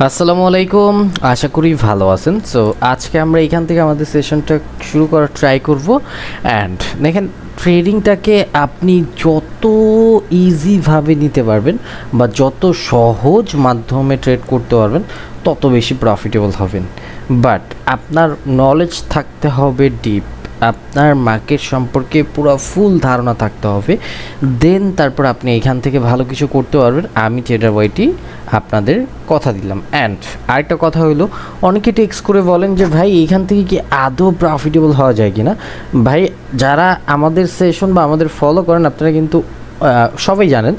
আসসালামু আলাইকুম, আশা করি ভালো আছেন। সো আজকে আমরা এখান থেকে আমাদের সেশনটা শুরু করার ট্রাই করব। অ্যান্ড দেখেন, ট্রেডিংটাকে আপনি যত ইজিভাবে নিতে পারবেন বা যত সহজ মাধ্যমে ট্রেড করতে পারবেন তত বেশি প্রফিটেবল হবেন। বাট আপনার নলেজ থাকতে হবে ডিপ, আপনার মার্কেট সম্পর্কে পুরো ফুল ধারণা থাকতে হবে, দেন তারপর আপনি এখান থেকে ভালো কিছু করতে পারবেন। আমি ট্রেডার ওয়াইটি আপনাদের কথা দিলাম। অ্যান্ড আরেকটা কথা হলো, অনেকে টেক্সট করে বলেন যে ভাই এইখান থেকে কি আদৌ প্রফিটেবল হওয়া যায় কি না। ভাই, যারা আমাদের সেশন বা আমাদের ফলো করেন আপনারা কিন্তু সবাই জানেন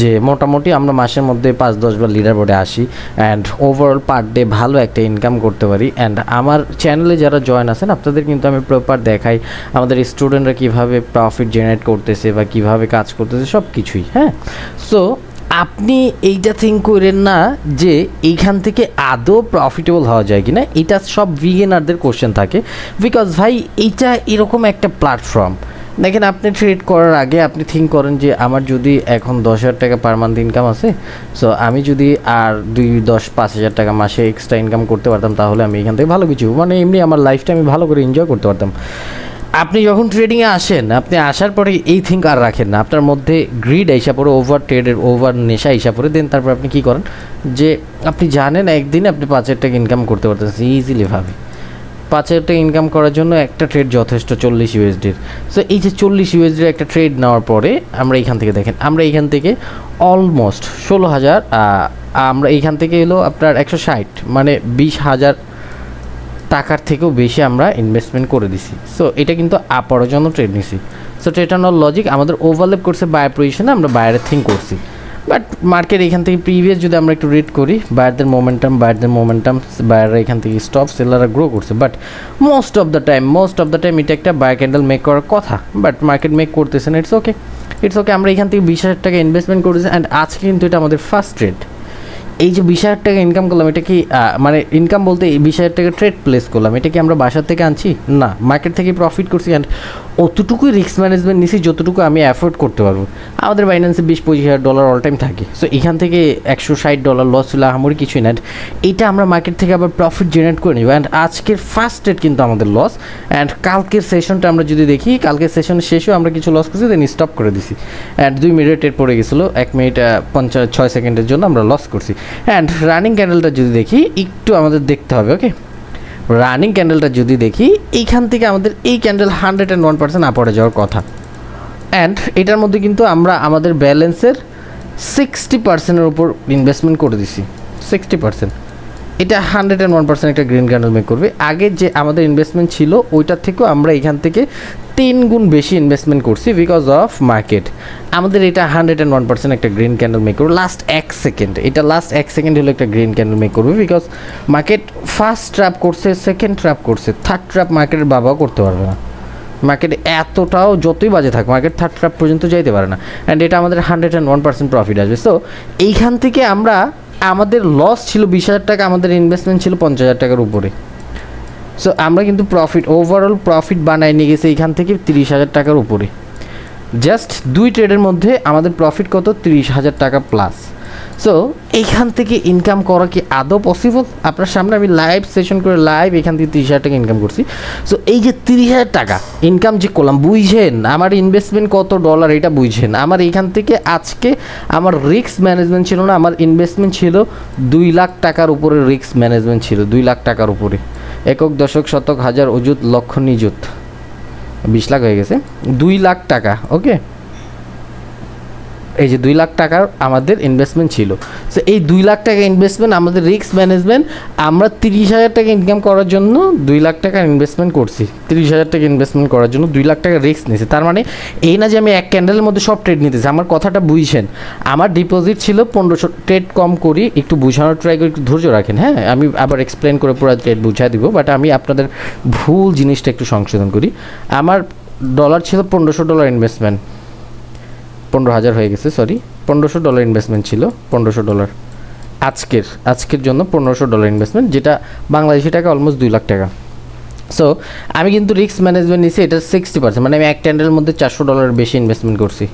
যে মোটামুটি আমরা মাসের মধ্যে 5-10 বার লিডার বোর্ডে আসি অ্যান্ড ওভারঅল পার ডে ভালো একটা ইনকাম করতে পারি। অ্যান্ড আমার চ্যানেলে যারা জয়েন আছেন আপনাদের কিন্তু আমি প্রপার দেখাই আমাদের স্টুডেন্টরা কীভাবে প্রফিট জেনারেট করতেছে বা কীভাবে কাজ করতেছে সব কিছুই। হ্যাঁ, সো আপনি এইটা থিঙ্ক করেন না যে এইখান থেকে আদৌ প্রফিটেবল হওয়া যায় কিনা। এটা সব বিগিনারদের কোশ্চেন থাকে, বিকজ ভাই এইটা এরকম একটা প্ল্যাটফর্ম। দেখেন, আপনি ট্রেড করার আগে আপনি থিঙ্ক করেন যে আমার যদি এখন 10,000 টাকা পার মান্থ ইনকাম আছে, সো আমি যদি আর 5,000 টাকা মাসে এক্সট্রা ইনকাম করতে পারতাম তাহলে আমি এখান থেকে ভালো কিছু মানে এমনি আমার লাইফটা আমি ভালো করে এনজয় করতে পারতাম। আপনি যখন ট্রেডিংয়ে আসেন, আপনি আসার পরে এই থিঙ্ক আর রাখেন না, আপনার মধ্যে গ্রিড আইসা পড়ে, ওভার ট্রেডের ওভার নেশা আইসা পড়ে। দেন তারপর আপনি কী করেন যে আপনি জানেন একদিনে আপনি 5,000 টাকা ইনকাম করতে পারতেছেন ইজিলিভাবে। 5,000 টাকা ইনকাম করার জন্য একটা ট্রেড যথেষ্ট 40 ইউএসডির। সো এই যে 40 ইউএসডির একটা ট্রেড নেওয়ার পরে আমরা এইখান থেকে দেখেন, আমরা এইখান থেকে অলমোস্ট 16,000, আমরা এইখান থেকে এলো আপনার 160 মানে 20,000 টাকার থেকেও বেশি আমরা ইনভেস্টমেন্ট করে দিছি। সো এটা কিন্তু আপার জন্য ট্রেড নিছি। সো ট্রেড অন লজিক আমাদের ওভারল্যাপ করছে বায়ার পজিশনে, আমরা বায়ারের থিঙ্ক করছি। বাট মার্কেট এখান থেকে প্রিভিয়াস যদি আমরা একটু রিড করি, বায়ারদের মোমেন্টাম বায়াররা এখান থেকে স্টপ, সেলাররা গ্রো করছে। But most of the time এটা একটা বায়ার ক্যান্ডেল মেক করার কথা, বাট মার্কেট মেক করতেছে না। It's okay. আমরা এখান থেকে 20,000 টাকা ইনভেস্টমেন্ট করেছি অ্যান্ড আজকে কিন্তু এটা আমাদের ফার্স্ট ট্রেড। এই যে 20,000 টাকা ইনকাম করলাম, এটা কি মানে ইনকাম বলতে এই 20,000 টাকা ট্রেড প্লেস করলাম, এটা কি আমরা বাসার থেকে আনছি না, মার্কেট থেকে প্রফিট করছি। অ্যান্ড অতটুকুই রিস্ক ম্যানেজমেন্ট নিছি যতটুকু আমি অ্যাফোর্ড করতে পারবো। আমাদের বাইন্যান্সে $20-25,000 অল টাইম থাকে। সো এখান থেকে $160 লস হলে আমার কিছুই না। এইটা আমরা মার্কেট থেকে আবার প্রফিট জেনারেট করে নিব। অ্যান্ড আজকের ফার্স্ট ট্রেড কিন্তু আমাদের লস। অ্যান্ড কালকের সেশনটা আমরা যদি দেখি, কালকের সেশনের শেষেও আমরা কিছু লস করছি, দেন স্টপ করে দিছি। অ্যান্ড 2 মিনিট ট্রেড পড়ে গেছিলো, 1 মিনিট 6 সেকেন্ডের জন্য আমরা লস করছি। অ্যান্ড রানিং ক্যান্ডেলটা যদি দেখি, একটু আমাদের দেখতে হবে। ওকে, রানিং ক্যান্ডেলটা যদি দেখি, এইখান থেকে আমাদের এই ক্যান্ডেল 101% আপরে যাওয়ার কথা। অ্যান্ড এটার মধ্যে কিন্তু আমরা আমাদের ব্যালেন্সের 60%-এর উপর ইনভেস্টমেন্ট করে দিছি। 60%, এটা 101% একটা গ্রিন ক্যান্ডেল মেক করবে। আগে যে আমাদের ইনভেস্টমেন্ট ছিল ওইটার থেকেও আমরা এখান থেকে 3 গুণ বেশি ইনভেস্টমেন্ট করছি বিকজ অফ মার্কেট। আমাদের এটা 101% একটা গ্রিন ক্যান্ডেল মেক করবে লাস্ট 1 সেকেন্ড। এটা লাস্ট 1 সেকেন্ড হলো একটা গ্রিন ক্যান্ডেল মেক করবে বিকজ মার্কেট ফার্স্ট ট্র্যাপ করছে, সেকেন্ড ট্র্যাপ করছে, থার্ড ট্র্যাপ মার্কেটের বাবাও করতে পারবে না। মার্কেট এতটাও যতই বাজে থাক, মার্কেট থার্ড ট্র্যাপ পর্যন্ত যাইতে পারে না। অ্যান্ড এটা আমাদের 101% প্রফিট আসবে। সো এইখান থেকে আমরা, আমাদের লস ছিল 20,000 টাকা, আমাদের ইনভেস্টমেন্ট ছিল 50,000 টাকার উপরে। সো আমরা কিন্তু প্রফিট, ওভারঅল প্রফিট বানায় নিয়ে গেছি এইখান থেকে 30,000 টাকার উপরে। জাস্ট 2 ট্রেডের মধ্যে আমাদের প্রফিট কত, 30,000 টাকা প্লাস। সো এইখান থেকে ইনকাম করা কি আদৌ পসিবল? আপনার সামনে আমি লাইভ সেশন করে লাইভ এখান থেকে 30,000 টাকা ইনকাম করছি। সো এই যে 30,000 টাকা ইনকাম যে করলাম, বুঝছেন আমার ইনভেস্টমেন্ট কত ডলার, এটা বুঝছেন। আমার এইখান থেকে আজকে আমার রিস্ক ম্যানেজমেন্ট ছিল না, আমার ইনভেস্টমেন্ট ছিল 2 লাখ টাকার উপরে, রিস্ক ম্যানেজমেন্ট ছিল 2 লাখ টাকার উপরে। একক, দশক, শতক, হাজার, অযুত, লক্ষ, নিযুত, 20 লাখ হয়ে গেছে। 2 লাখ টাকা। ওকে, এই যে 2 লাখ টাকার আমাদের ইনভেস্টমেন্ট ছিল। সো এই 2 লাখ টাকা ইনভেস্টমেন্ট, আমাদের রিস্ক ম্যানেজমেন্ট, আমরা 30,000 টাকা ইনকাম করার জন্য 2 লাখ টাকা ইনভেস্টমেন্ট করছি। 30,000 টাকা ইনভেস্টমেন্ট করার জন্য 2 লাখ টাকা রিস্ক নিয়েছি। তার মানে এই না যে আমি এক ক্যান্ডেলের মধ্যে সব ট্রেড নিতেছি। আমার কথাটা বুঝছেন, আমার ডিপোজিট ছিল 1500, ট্রেড কম করি, একটু বোঝানোর ট্রাই করি, একটু ধৈর্য রাখেন। হ্যাঁ, আমি আবার এক্সপ্লেন করে পুরো ট্রেড বুঝাই দিব, বাট আমি আপনাদের ভুল জিনিসটা একটু সংশোধন করি। আমার ডলার ছিল $1,500 ইনভেস্টমেন্ট, 15,000 হয়ে গেছে, সরি, $1,500 ইনভেস্টমেন্ট ছিল। $1,500 আজকের জন্য $1,500 ইনভেস্টমেন্ট, যেটা বাংলাদেশি টাকা অলমোস্ট 2 লাখ টাকা। সো আমি কিন্তু রিস্ক ম্যানেজমেন্ট নিয়েছি, এটা 60%, মানে আমি এক ক্যান্ডেলের মধ্যে $400 বেশি ইনভেস্টমেন্ট করছি।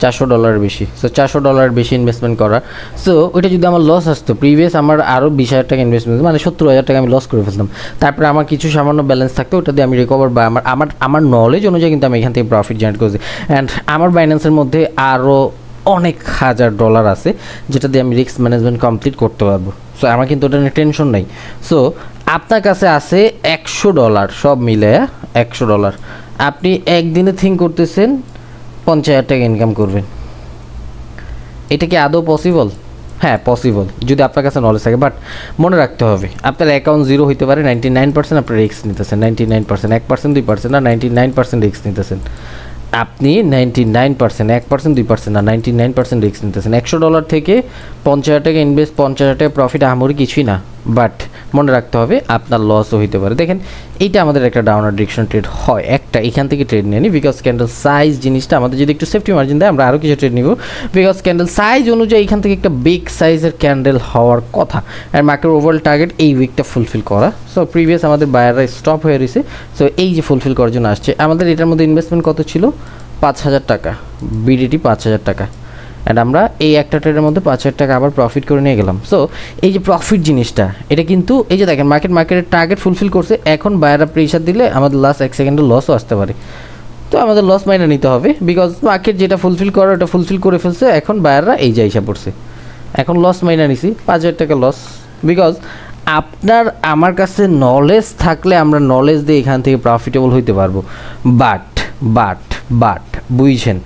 $400 বেশি। সো $400 বেশি ইনভেস্টমেন্ট করা, সো ওইটা যদি আমার লস আসতো, প্রিভিয়াস আমার আরও 20,000 টাকা ইনভেস্টমেন্ট মানে 70,000 টাকা আমি লস করে ফেলতাম, তারপরে আমার কিছু সামান্য ব্যালেন্স থাকতো, ওটা দিয়ে আমি রিকভার বা আমার নলেজ অনুযায়ী কিন্তু আমি এখান থেকে প্রফিট জেনারেট করছি। অ্যান্ড আমার বাইন্যান্সের মধ্যে আরও অনেক $1,000 আছে যেটা দিয়ে আমি রিস্ক ম্যানেজমেন্ট কমপ্লিট করতে পারবো। সো আমার কিন্তু ওটা নিয়ে টেনশন নাই। সো আপনার কাছে আছে $100, সব মিলে $100, আপনি একদিনে থিঙ্ক করতেছেন 50,000 টাকা ইনকাম করবেন। এটা কি আদৌ পসিবল? হ্যাঁ পসিবল, যদি আপনার কাছে নলেজ থাকে। বাট মনে রাখতে হবে আপনার অ্যাকাউন্ট জিরো হইতে পারে, 99% আপনার রিস্ক নিতেছেন, 99%, 1% 2% না, 99% রিস্ক নিতেছেন আপনি। 99%, 1% 2% না, 99% রিস্ক নিতেছেন। $100 থেকে 50,000 টাকা ইনভেস্ট, 50,000 টাকা প্রফিট আহামরি কিছুই না, বাট মনে রাখতে হবে আপনার লসও হইতে পারে। দেখেন এইটা আমাদের একটা ডাউনার ডিরেকশন ট্রেড হয়, একটা এখান থেকে ট্রেড নিয়ে নিই, বিকজ ক্যান্ডেল সাইজ জিনিসটা আমাদের যদি একটু সেফটি মার্জিন দেয় আমরা আরও কিছু ট্রেড নিব, বিকজ ক্যান্ডেল সাইজ অনুযায়ী এখান থেকে একটা বিগ সাইজের ক্যান্ডেল হওয়ার কথা। আর মার্কেট ওভারঅল টার্গেট এই উইকটা ফুলফিল করা। সো প্রিভিয়াস আমাদের বায়াররা স্টপ হয়ে রয়েছে, সো এই যে ফুলফিল করার জন্য আসছে। আমাদের এটার মধ্যে ইনভেস্টমেন্ট কত ছিল? 5,000 টাকা, বিডিটি 5,000 টাকা, অ্যান্ড আমরা এই একটা ট্রেডের মধ্যে 5,000 টাকা আবার প্রফিট করে নিয়ে গেলাম। সো এই যে প্রফিট জিনিসটা, এটা কিন্তু এই যে দেখেন মার্কেটের টার্গেট ফুলফিল করছে, এখন বায়াররা প্রেশার দিলে আমাদের লাস্ট 1 সেকেন্ডে লসও আসতে পারে। তো আমাদের লস মাইনে নিতে হবে, বিকজ মার্কেট যেটা ফুলফিল করে ওটা ফুলফিল করে ফেলছে, এখন বায়াররা এই যে হিসাব পড়ছে, এখন লস মাইনে নিছি 5,000 টাকা লস। বিকজ আপনার আমার কাছে নলেজ থাকলে আমরা নলেজ দিয়ে এখান থেকে প্রফিটেবল হইতে পারবো। বাট বুঝছেন,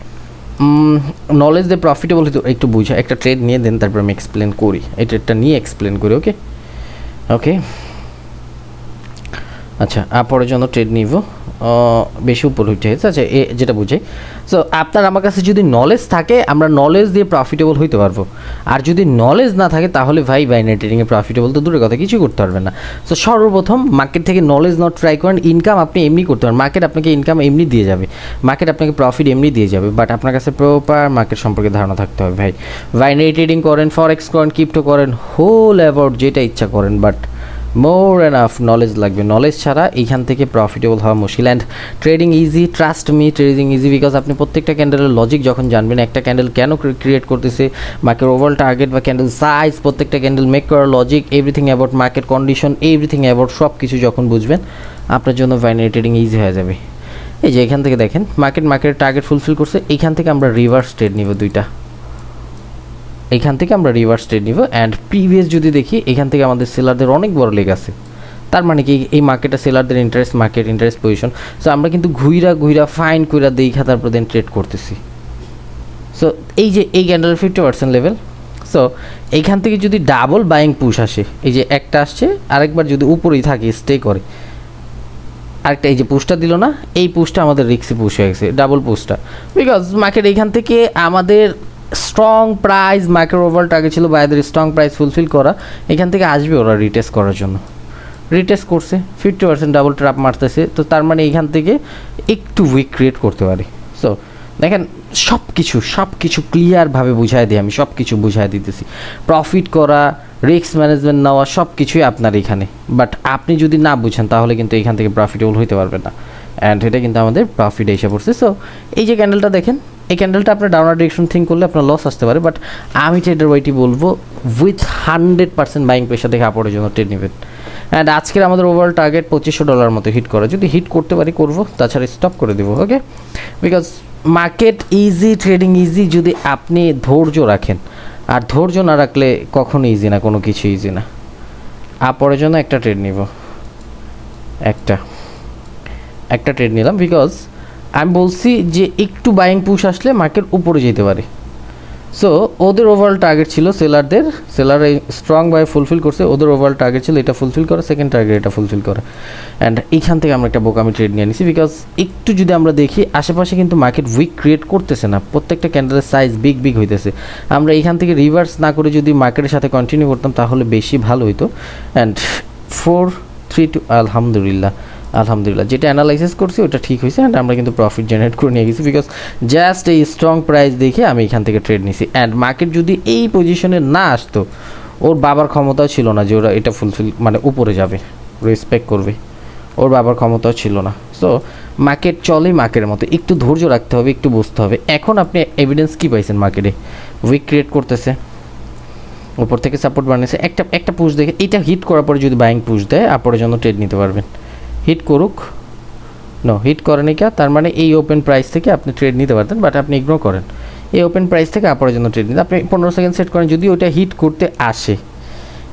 নলেজ দিয়ে প্রফিটেবল হইতে একটু বুঝা, একটা ট্রেড নিয়ে দেন তারপর আমি এক্সপ্লেন করি, এই ট্রেডটা নিয়ে এক্সপ্লেন করি। ওকে আচ্ছা, পরের জন্য ট্রেড নিব, বেশি উপর উঠে গেছে। আচ্ছা যেটা বুঝে, সো আপনার আমার কাছে যদি নলেজ থাকে আমরা নলেজ দিয়ে প্রফিটেবল হইতে পারবো, আর যদি নলেজ না থাকে তাহলে ভাই বাইনারি ট্রেডিংয়ে প্রফিটেবল তো দূরের কথা, কিছুই করতে পারবেন না। সো সর্বপ্রথম মার্কেট থেকে নলেজ নট ট্রাই করেন, ইনকাম আপনি এমনি করতে পারেন, মার্কেট আপনাকে ইনকাম এমনি দিয়ে যাবে, মার্কেট আপনাকে প্রফিট এমনি দিয়ে যাবে, বাট আপনার কাছে প্রপার মার্কেট সম্পর্কে ধারণা থাকতে হবে ভাই। বাইনারি ট্রেডিং করেন, ফরেক্স করেন, ক্রিপ্টো করেন, হোল অ্যাবাউট যেটা ইচ্ছা করেন, বাট মোর এনাফ নলেজ লাগবে। নলেজ ছাড়া এইখান থেকে প্রফিটেবল হওয়া মুশকিল। And trading easy, trust me, trading easy, because আপনি প্রত্যেকটা ক্যান্ডেলের লজিক যখন জানবেন, একটা ক্যান্ডেল কেন ক্রিয়েট করতেছে, মার্কেট ওভারঅল টার্গেট বা ক্যান্ডেল সাইজ, প্রত্যেকটা ক্যান্ডেল মেক করার logic, everything about market condition, everything about সব কিছু যখন বুঝবেন আপনার জন্য বাইনারি ট্রেডিং ইজি হয়ে যাবে। এই যে এখান থেকে দেখেন মার্কেটের টার্গেট ফুলফিল করছে, এইখান থেকে আমরা রিভার্স ট্রেড নিব দুইটা, এখান থেকে আমরা রিভার্স ট্রেড নিব। অ্যান্ড প্রিভিয়াস যদি দেখি এখান থেকে আমাদের সেলারদের অনেক বড় লেগ আছে, তার মানে কি এই মার্কেটে সেলারদের interest, market interest position. So আমরা কিন্তু ঘুইরা ফাইন কইরা দেখা তারপর দেন ট্রেড করতেছি। সো এই যে এই ক্যান্ডেলের 50% লেভেল, সো এইখান থেকে যদি ডাবল বাইং পুশ আসে, এই যে একটা আসছে আরেকবার যদি উপরেই থাকে স্টে করে, আরেকটা এই যে পুশটা দিল না, এই পুশটা আমাদের রিক্সি পুশ হয়ে গেছে, ডাবল পুশটা, বিকজ মার্কেট এইখান থেকে আমাদের strong price, market overall target ছিল বায়ারদের স্ট্রং প্রাইস ফুলফিল করা, এখান থেকে আসবে ওরা রিটেস্ট করার জন্য, রিটেস্ট করছে 50% ডাবল ট্র্যাপ মারতেছে, তো তার মানে এইখান থেকে একটু উইক ক্রিয়েট করতে পারি। সো দেখেন সব কিছু ক্লিয়ারভাবে বুঝাই দিই, আমি সব কিছু বুঝাই দিতেছি, প্রফিট করা, রিস্ক ম্যানেজমেন্ট নেওয়া সব কিছুই আপনার এখানে, বাট আপনি যদি না বুঝেন তাহলে কিন্তু এখান থেকে প্রফিটেবল হইতে পারবেন না। অ্যান্ড এটা কিন্তু আমাদের প্রফিট এসে পড়ছে। সো এই যে ক্যান্ডেলটা দেখেন, এই ক্যান্ডেলটা আপনার ডাউনার ডিরেকশন থিঙ্ক করলে আপনার লস আসতে পারে, বাট আমি ট্রেডার ওয়াইটি বলবো উইথ 100% বাইং প্রেশার দেখে আপরের জন্য ট্রেড নেবেন। অ্যান্ড আজকের আমাদের ওভারঅল টার্গেট $2,500 মতো হিট করা, যদি হিট করতে পারি করবো, তাছাড়া স্টপ করে দেবো। Okay, because market easy, trading easy যদি আপনি ধৈর্য রাখেন, আর ধৈর্য না রাখলে কখনো ইজি না, কোনো কিছু ইজি না। আপরের জন্য একটা ট্রেড নিব, একটা ট্রেড নিলাম, বিকজ আমি বলছি যে একটু বাইং পুশ আসলে মার্কেট উপরে যেতে পারে। সো ওদের ওভারঅল টার্গেট ছিল সেলারদের, সেলার স্ট্রং বাই ফুলফিল করছে, ওদের ওভারঅল টার্গেট ছিল এটা ফুলফিল করা, সেকেন্ড টার্গেট এটা ফুলফিল করা। অ্যান্ড এইখান থেকে আমরা একটা বোকামি ট্রেড নিয়ে নিছি, বিকজ একটু যদি আমরা দেখি আশেপাশে কিন্তু মার্কেট উইক ক্রিয়েট করতেছে না, প্রত্যেকটা ক্যান্ডেলের সাইজ বিগ হইতেছে। আমরা এইখান থেকে রিভার্স না করে যদি মার্কেটের সাথে কন্টিনিউ করতাম তাহলে বেশি ভালো হইতো। অ্যান্ড 4-3-2 আলহামদুলিল্লাহ যেটা অ্যানালাইসিস করছি ওটা ঠিক হয়েছে, অ্যান্ড আমরা কিন্তু প্রফিট জেনারেট করে নিয়ে গেছি, বিকজ জাস্ট এই স্ট্রং প্রাইস দেখে আমি এখান থেকে ট্রেড নিছি। অ্যান্ড মার্কেট যদি এই পজিশনে না আসতো, ওর বাবার ক্ষমতাও ছিল না যে ওরা এটা ফুলফিল মানে উপরে যাবে, রেসপেক্ট করবে, ওর বাবার ক্ষমতাও ছিল না। সো মার্কেট চলে মার্কেটের মতো, একটু ধৈর্য রাখতে হবে, একটু বুঝতে হবে। এখন আপনি এভিডেন্স কী পাইছেন মার্কেটে? উইক ক্রিয়েট করতেছে, উপর থেকে সাপোর্ট বানিয়েছে, একটা পুশ দেখে এটা হিট করার পরে যদি বাইং পুশ দেয় আপরের জন্য ট্রেড নিতে পারবেন। হিট করুক, হিট করেনি কে, তার মানে এই ওপেন প্রাইস থেকে আপনি ট্রেড নিতে পারতেন, বাট আপনি ইগনোর করেন। এই ওপেন প্রাইস থেকে আপরের জন্য ট্রেড নিতে আপনি 15 সেকেন্ড সেট করেন, যদি ওইটা হিট করতে আসে,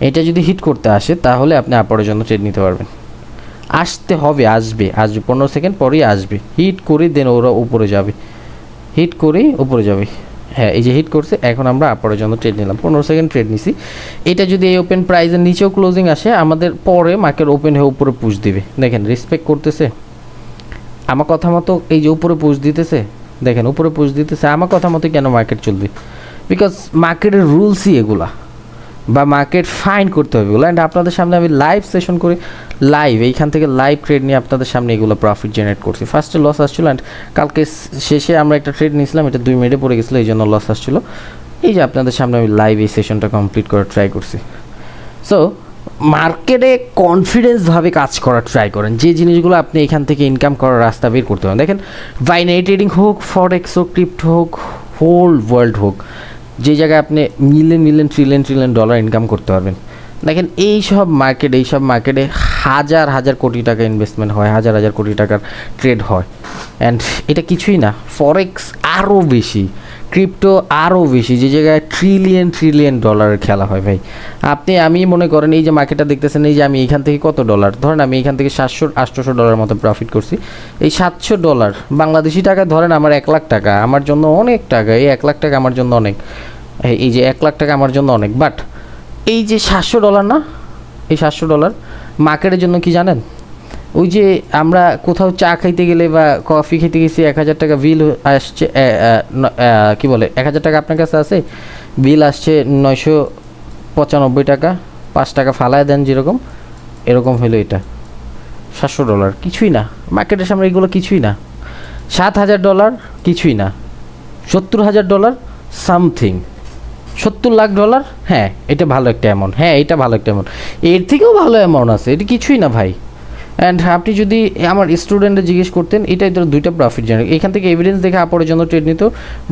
এটা যদি হিট করতে আসে তাহলে আপনি আপরের জন্য ট্রেড নিতে পারবেন। আসতে হবে, আসবে 15 সেকেন্ড পরেই আসবে, হিট করে দেন ওরা উপরে যাবে, হিট করেই উপরে যাবে। হ্যাঁ, এই যে হিট করছে, এখন আমরা আপরের জন্য ট্রেড নিলাম, 15 সেকেন্ড ট্রেড নিছি। এটা যদি এই ওপেন প্রাইসের নিচেও ক্লোজিং আসে, আমাদের পরে মার্কেট ওপেন হয়ে উপরে পুশ দিবে। দেখেন রেসপেক্ট করতেছে আমার কথা মতো, এই যে উপরে পুশ দিতেছে, দেখেন উপরে পুশ দিতেছে আমার কথা মতো। কেন মার্কেট চলবে? বিকজ মার্কেটের রুলসই এগুলা, বা মার্কেট ফাইন করতে হবে এগুলো। অ্যান্ড আপনাদের সামনে আমি লাইভ সেশন করে লাইভ এইখান থেকে লাইভ ট্রেড নিয়ে আপনাদের সামনে এগুলো প্রফিট জেনারেট করছি। ফার্স্টে লস আসছিলো, অ্যান্ড কালকে শেষে আমরা একটা ট্রেড নিয়েছিলাম, এটা 2 মিনিটে পড়ে গেছিলো, এই জন্য লস আসছিলো। এই যে আপনাদের সামনে আমি লাইভ এই সেশনটা কমপ্লিট করার ট্রাই করছি। সো মার্কেটে কনফিডেন্সভাবে কাজ করার ট্রাই করেন, যে জিনিসগুলো আপনি এখান থেকে ইনকাম করার রাস্তা বের করতে পারেন। দেখেন বাইনারি ট্রেডিং হোক, ফরেক্স হোক, ক্রিপ্টো হোক, হোল ওয়ার্ল্ড হোক, যে জায়গায় আপনি মিলিয়ন ট্রিলিয়ন ডলার ইনকাম করতে পারবেন। দেখেন এইসব মার্কেটে হাজার কোটি টাকা ইনভেস্টমেন্ট হয়, হাজার কোটি টাকার ট্রেড হয়। অ্যান্ড এটা কিছুই না, ফরেক্স আরও বেশি, ক্রিপ্টো আরও বেশি, যে জায়গায় ট্রিলিয়ন ডলারের খেলা হয় ভাই। আমি মনে করেন এই যে মার্কেটটা দেখতেছেন, এই যে আমি এখান থেকে কত ডলার, ধরেন আমি এখান থেকে 700-800 ডলার মতো প্রফিট করছি। এই 700 ডলার বাংলাদেশি টাকা ধরেন আমার 1 লাখ টাকা, আমার জন্য অনেক টাকা। এই 1 লাখ টাকা আমার জন্য অনেক, এই যে 1 লাখ টাকা আমার জন্য অনেক। বাট এই যে 700 ডলার না, এই 700 ডলার মার্কেটের জন্য কি জানেন? ওই যে আমরা কোথাও চা খাইতে গেলে বা কফি খেতে গেছি, 1000 টাকা বিল আসছে, কি বলে 1000 টাকা আপনার কাছে আছে, বিল আসছে 995 টাকা, 5 টাকা ফালায় দেন, যেরকম এরকম হলো। এটা 700 ডলার কিছুই না মার্কেটের সামনে, এগুলো কিছুই না। 7000 ডলার কিছুই না, 70,000 ডলার সামথিং, 70 লাখ ডলার, হ্যাঁ এটা ভালো একটা অ্যামাউন্ট, হ্যাঁ এটা ভালো একটা অ্যামাউন্ট, এর থেকেও ভালো অ্যামাউন্ট আছে, এটা কিছুই না ভাই। অ্যান্ড আপনি যদি আমার স্টুডেন্টরা জিজ্ঞেস করতেন, এটাই ধরো 2টা প্রফিট জেনারেট, এখান থেকে এভিডেন্স দেখে আপরের জন্য ট্রেড নিত,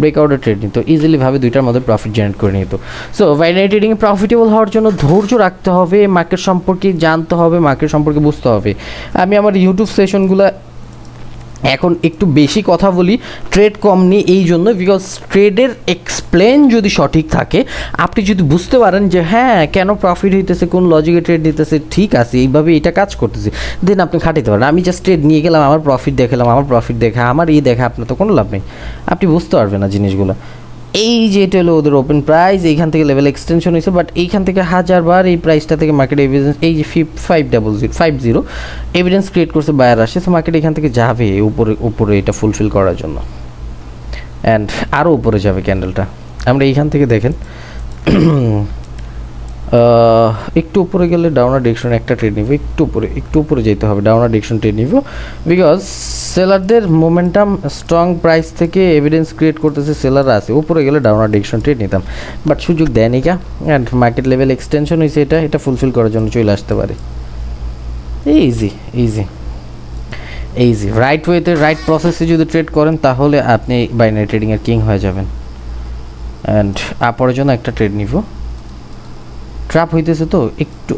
ব্রেকআউটের ট্রেড নিত, ইজিলিভাবে 2টার মধ্যে প্রফিট জেনারেট করে নিত। সো বাইনারি ট্রেডিংয়ে প্রফিটেবল হওয়ার জন্য ধৈর্য রাখতে হবে, মার্কেট সম্পর্কে জানতে হবে, মার্কেট সম্পর্কে বুঝতে হবে। আমি আমার ইউটিউব সেশনগুলো এখন একটু বেশি কথা বলি, ট্রেড কম নিই এই জন্য, বিকজ ট্রেডের এক্সপ্লেন যদি সঠিক থাকে, আপনি যদি বুঝতে পারেন যে হ্যাঁ কেন প্রফিট হইতেছে, কোন লজিকে ট্রেড নিতেছে, ঠিক আছে এইভাবে এটা কাজ করতেছে, দেন আপনি খাটাইতে পারেন। আমি জাস্ট ট্রেড নিয়ে গেলাম, আমার প্রফিট দেখালাম, আমার প্রফিট দেখা, আমার এই দেখা, আপনার তো কোনো লাভ নেই, আপনি বুঝতে পারবেন না জিনিসগুলো। এই যে এটা হলো ওদের ওপেন প্রাইস, এইখান থেকে লেভেল এক্সটেনশন হয়েছে, বাট এইখান থেকে 1000 বার এই প্রাইসটা থেকে মার্কেট এভিডেন্স, এই যে 5050 এভিডেন্স ক্রিয়েট করছে, বায়ার আসে, সো মার্কেট এখান থেকে যাবে উপরে এটা ফুলফিল করার জন্য, অ্যান্ড আরও উপরে যাবে ক্যান্ডেলটা। আমরা এইখান থেকে দেখেন একটু উপরে গেলে ডাউনার ডিরেকশন একটা ট্রেড নিব, একটু উপরে যেতে হবে, ডাউনার ডিরেকশন ট্রেড নিব, বিকজ সেলারদের মোমেন্টাম স্ট্রং প্রাইস থেকে এভিডেন্স ক্রিয়েট করতেছে, সেলাররা আছে, উপরে গেলে ডাউনার ডিরেকশন ট্রেড নিতাম, বাট সুযোগ দেয়নি কা, অ্যান্ড মার্কেট লেভেল এক্সটেনশন হয়েছে, এটা ফুলফিল করার জন্য চলে আসতে পারে। ইজি রাইট ওয়েতে, রাইট প্রসেসে যদি ট্রেড করেন, তাহলে আপনি বাইনারি ট্রেডিংয়ের কিং হয়ে যাবেন। অ্যান্ড আপরের জন্য একটা ট্রেড নিব, ট্র্যাপ হইতেছে তো একটু,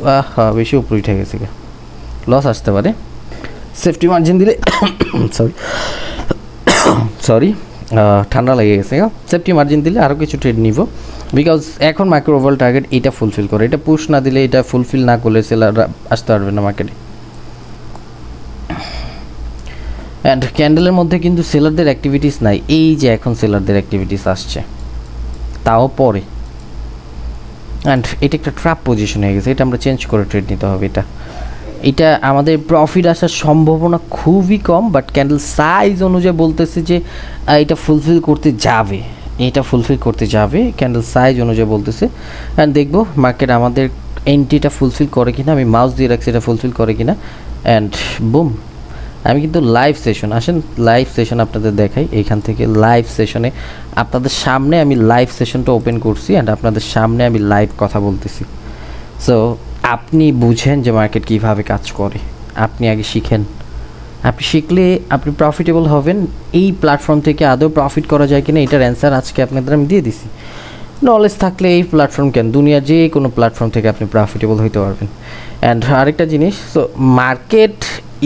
বেশি উপরে উঠে গেছে, লস আসতে পারে, সেফটি মার্জিন দিলে সরি ঠান্ডা লেগে গেছে, সেফটি মার্জিন দিলে আরও কিছু ট্রেড নিব, বিকজ এখন মার্কেট ওভারঅল টার্গেট এটা ফুলফিল করে, এটা পুশ না দিলে, এটা ফুলফিল না করলে সেলাররা আসতে পারবে না মার্কেটে। অ্যান্ড ক্যান্ডেলের মধ্যে কিন্তু সেলারদের অ্যাক্টিভিটিস নাই, এই যে এখন সেলারদের অ্যাক্টিভিটিস আসছে, তাও পরে, অ্যান্ড এটা একটা ট্র্যাপ পজিশন হয়ে গেছে, এটা আমরা চেঞ্জ করে ট্রেড নিতে হবে। এটা আমাদের প্রফিট আসার সম্ভাবনা খুবই কম, বাট ক্যান্ডেল সাইজ অনুযায়ী বলতেছে যে এটা ফুলফিল করতে যাবে, ক্যান্ডেল সাইজ অনুযায়ী বলতেছে। অ্যান্ড দেখবো মার্কেট আমাদের এন্ট্রিটা ফুলফিল করে কিনা, আমি মাউস দিয়ে রাখছি এটা ফুলফিল করে কিনা, অ্যান্ড বুম। আমি কিন্তু লাইভ সেশন, আসেন লাইভ সেশন আপনাদের দেখাই, এইখান থেকে লাইভ সেশনে আপনাদের সামনে আমি লাইভ সেশনটা ওপেন করছি, অ্যান্ড আপনাদের সামনে আমি লাইভ কথা বলতেছি। সো আপনি বুঝেন যে মার্কেট কীভাবে কাজ করে, আপনি আগে শিখেন, আপনি শিখলে আপনি প্রফিটেবল হবেন। এই প্ল্যাটফর্ম থেকে আদৌ প্রফিট করা যায় কিনা এটার অ্যান্সার আজকে আপনাদের আমি দিয়ে দিছি। নলেজ থাকলে এই প্ল্যাটফর্ম কেন, দুনিয়ার যে কোনো প্ল্যাটফর্ম থেকে আপনি প্রফিটেবল হইতে পারবেন। অ্যান্ড আরেকটা জিনিস, সো মার্কেট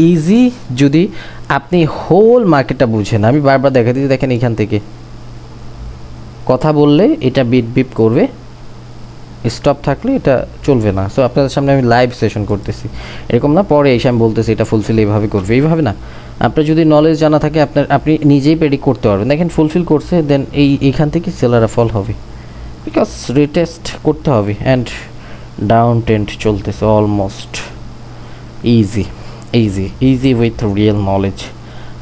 ইজি যদি আপনি হোল মার্কেটটা বুঝেন। আমি বারবার দেখা দিচ্ছি, দেখেন এখান থেকে কথা বললে এটা বিপ বিপ করবে, স্টপ থাকলে এটা চলবে না। সো আপনাদের সামনে আমি লাইভ সেশন করতেছি, এরকম না পরে এসে আমি বলতেছি এটা ফুলফিল এইভাবে করবে, এইভাবে না। আপনার যদি নলেজ জানা থাকে আপনি নিজেই প্রেডিক্ট করতে পারবেন। দেখেন ফুলফিল করছে, দেন এইখান থেকে সেলাররা ফল হবে, বিকজ রিটেস্ট করতে হবে। অ্যান্ড ডাউন ট্রেন্ড চলতেছে almost easy easy easy with real knowledge.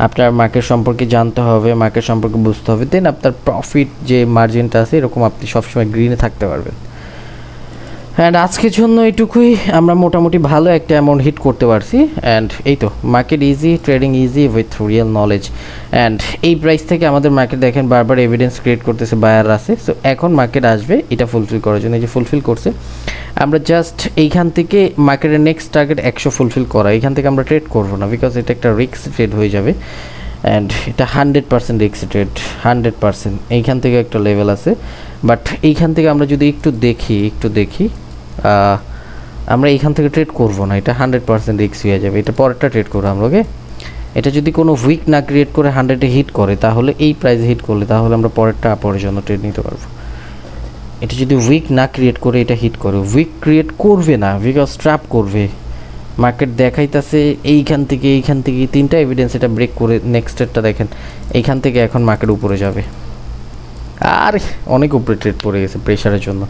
আপনার মার্কেট সম্পর্কে জানতে হবে, মার্কেট সম্পর্কে বুঝতে হবে, দেন আপনার প্রফিট যে মার্জিনটা আছে এরকম আপনি সবসময় গ্রিনে থাকতে পারবেন। অ্যান্ড আজকের জন্য এইটুকুই, আমরা মোটামুটি ভালো একটা অ্যামাউন্ট হিট করতে পারছি। অ্যান্ড এই তো market easy, trading easy with real knowledge. And এই প্রাইস থেকে আমাদের মার্কেট দেখেন বারবার এভিডেন্স ক্রিয়েট করতেছে, বায়ার আছে। সো এখন মার্কেট আসবে এটা ফুলফিল করার জন্য, এই যে ফুলফিল করছে। আমরা জাস্ট এইখান থেকে মার্কেটের নেক্সট টার্গেট 100 ফুলফিল করা, এইখান থেকে আমরা ট্রেড করবো না, বিকজ এটা একটা রিস্ক ট্রেড হয়ে যাবে। অ্যান্ড এটা 100% রিস্ক ট্রেড, 100%। এইখান থেকে একটা লেভেল আছে, বাট এইখান থেকে আমরা যদি একটু দেখি আমরা এইখান থেকে ট্রেড করবো না, এটা 100% রিস্ক হয়ে যাবে। এটা পরেরটা ট্রেড করবো আমরা, ওকে। এটা যদি কোনো উইক না ক্রিয়েট করে 100-এ হিট করে, তাহলে এই প্রাইসে হিট করলে তাহলে আমরা পরেরটা পরের জন্য ট্রেড নিতে পারবো। এটা যদি উইক না ক্রিয়েট করে এটা হিট করে, উইক ক্রিয়েট করবে না, বিকজ ট্র্যাপ করবে। মার্কেট দেখাইতেছে এইখান থেকে তিনটা এভিডেন্স এটা ব্রেক করে নেক্সটেরটা দেখেন এইখান থেকে এখন মার্কেট উপরে যাবে। আর অনেক উপরে ট্রেড পড়ে গেছে প্রেশারের জন্য,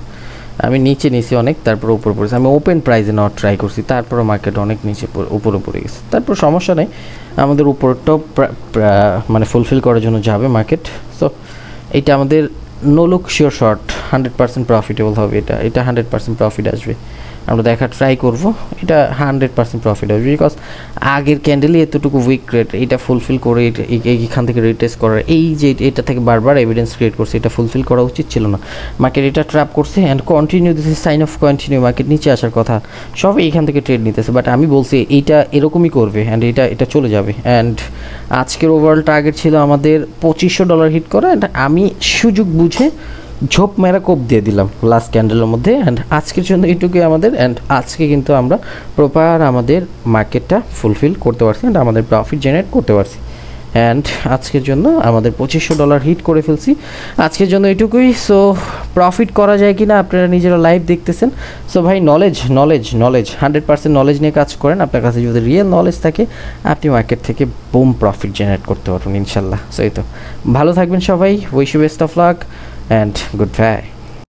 আমি নিচে নিছি অনেক, তারপর উপরে পড়েছে। আমি ওপেন প্রাইসে নেওয়ার ট্রাই করছি, তারপরে মার্কেট অনেক নিচে উপরে পড়ে গেছে। তারপর সমস্যা নেই, আমাদের উপরটাও মানে ফুলফিল করার জন্য যাবে মার্কেট। সো এইটা আমাদের no look sure short 100% profitable হবে। এটা 100% প্রফিট আসবে, আমরা দেখার ট্রাই করব। এটা 100% প্রফিট আসবে, বিকজ আগের ক্যান্ডেলই এতটুকু উইক রেট, এটা ফুলফিল করে এইখান থেকে রিটেস্ট করার, এই যে এটা থেকে বারবার এভিডেন্স ক্রিয়েট করছে, এটা ফুলফিল করা উচিত ছিল না। মার্কেট এটা ট্র্যাপ করছে and continue, this is sign of continue. Market নিচে আসার কথা, সব এইখান থেকে ট্রেড নিতেছে, বাট আমি বলছি এইটা এরকমই করবে অ্যান্ড এটা চলে যাবে। অ্যান্ড আজকের ওভারঅল টার্গেট ছিল আমাদের $2500 হিট করা, অ্যান্ড আমি সুযোগ বুঝে ঝোপ মেরা কোপ দিয়ে দিলাম লাস্ট ক্যান্ডেলের মধ্যে। অ্যান্ড আজকের জন্য এইটুকুই আমাদের। অ্যান্ড আজকে কিন্তু আমরা প্রপার আমাদের মার্কেটটা ফুলফিল করতে পারছি অ্যান্ড আমাদের প্রফিট জেনারেট করতে পারছি। অ্যান্ড আজকের জন্য আমাদের $2500 হিট করে ফেলছি। আজকের জন্য এইটুকুই। সো প্রফিট করা যায় কি না আপনারা নিজেরা লাইভ দেখতেছেন। সো ভাই নলেজ 100% নলেজ নিয়ে কাজ করেন। আপনার কাছে যদি রিয়েল নলেজ থাকে আপনি মার্কেট থেকে বুম প্রফিট জেনারেট করতে পারবেন ইনশাল্লাহ। সো এই তো, ভালো থাকবেন সবাই, wish you best of luck and goodbye.